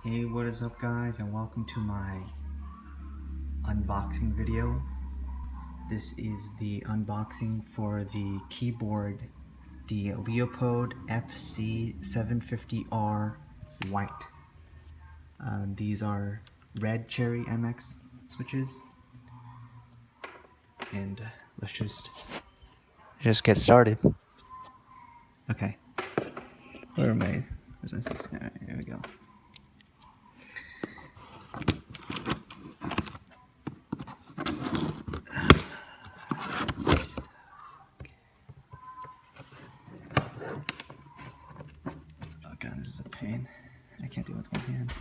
Hey, what is up guys, and welcome to my unboxing video. This is the unboxing for the keyboard, the Leopold FC750R white. These are red cherry MX switches, and let's just get started. Okay, where's my system? Alright, here we go. Oh god, this is a pain. I can't do it with one hand.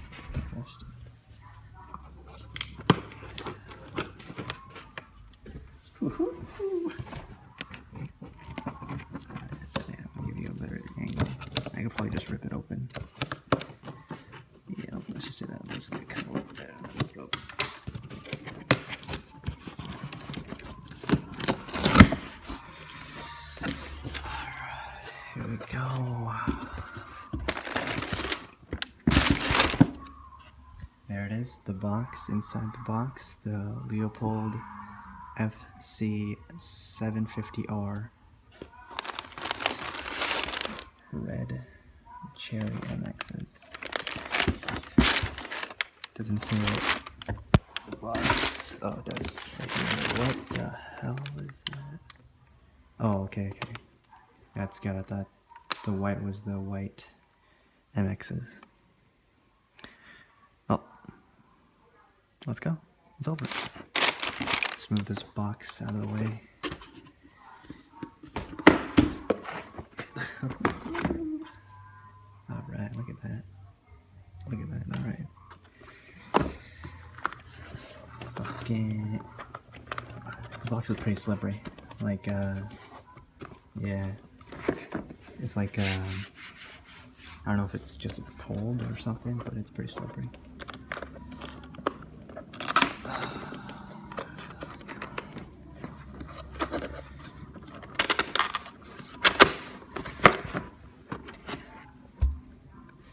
I'll give you a better angle. I could probably just rip it open. Yeah, let's just do that. Let's get cut over there. Here we go. There it is, the box. Inside the box, the Leopold FC750R red cherry MXs. Doesn't say the box. Oh, it does. What the hell is that? Oh, okay. That's good. I thought the white was the white MXs. Oh, let's go. It's over. Just move this box out of the way. Alright, look at that. Alright. Okay. This box is pretty slippery. Like, yeah. It's like, I don't know if it's just it's cold or something, but it's pretty slippery.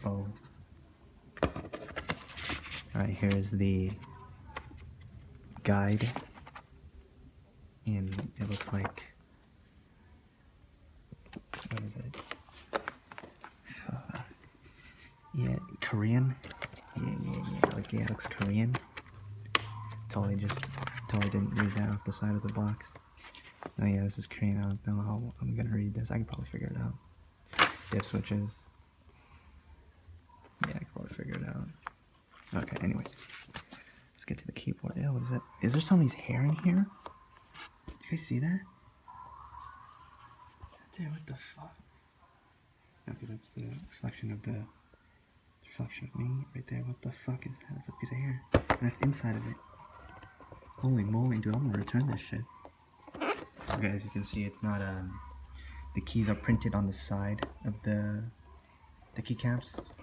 Oh. Alright, here's the guide. And it looks like, what is it? Yeah, Korean. Yeah. Like, yeah, it looks Korean. Totally didn't read that off the side of the box. Oh yeah, this is Korean. I don't know how I'm gonna read this. I can probably figure it out. Dip switches. Yeah, I can probably figure it out. Okay, anyways. Let's get to the keyboard. Yeah, what is that? Is there somebody's hair in here? Do you guys see that? Dude, what the fuck? Okay, that's the reflection of me right there. What the fuck is that? It's a piece of hair. And that's inside of it. Holy moly, dude, I'm gonna return this shit. Okay, as you can see, it's not, the keys are printed on the side of the keycaps.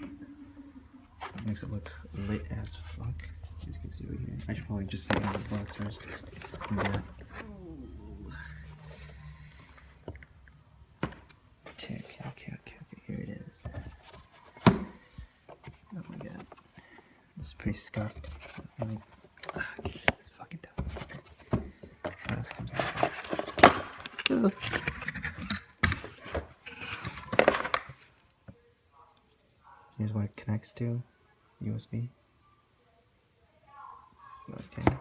It makes it look lit as fuck. As you can see right here. I should probably just take out the box first. Okay, here it is. Oh my god. This is pretty scuffed. Okay, it's fucking dumb. Okay. So what else comes out of this? Here's what it connects to. USB. Okay.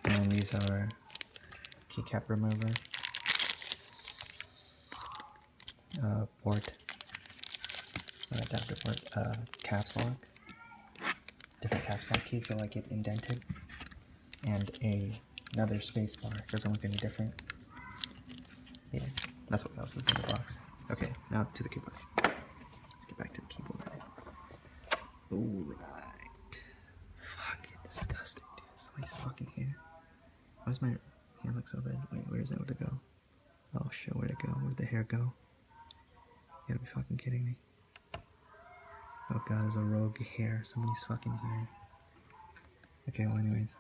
And these are keycap remover. Port. Adapter port. Caps lock. Different caps lock key. Feel like it indented. And another space bar. Doesn't look any different. Yeah, that's what else is in the box. Okay, now to the keyboard. Let's get back to the keyboard. Alright. Fucking disgusting, dude. Somebody's fucking hair. Why does my hand look so red? Wait, where is it? Where'd it go? Oh shit, where'd it go? Where'd the hair go? You gotta be fucking kidding me. Oh god, there's a rogue hair. Somebody's fucking hair. Okay, well anyways.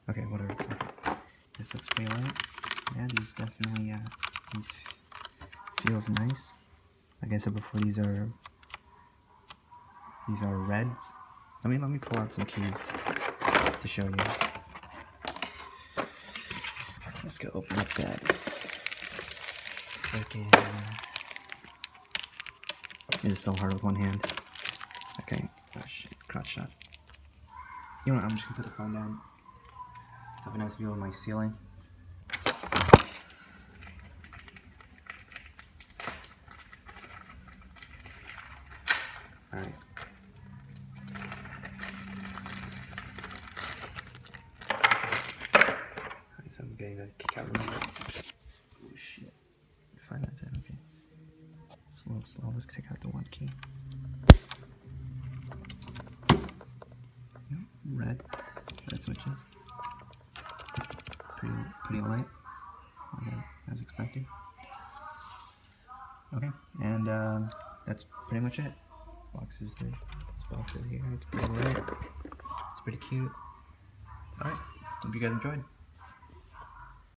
Okay, whatever. This looks way light. Yeah, these definitely, these feels nice. Like I said before, these are These are reds. Let me pull out some keys to show you. Let's go open up that. Freaking. It is so hard with one hand. Okay. Oh shit. Crotch shot. You know what? I'm just gonna put the phone down. Have a nice view of my ceiling. Alright. Alright, so I'm getting a kick out room. Oh shit. Find that in, okay. Slow. Let's take out the one key. Red switches. Pretty light. Okay, as expected. Okay, and that's pretty much it. This box is here. It's pretty light. It's pretty cute. Alright, hope you guys enjoyed.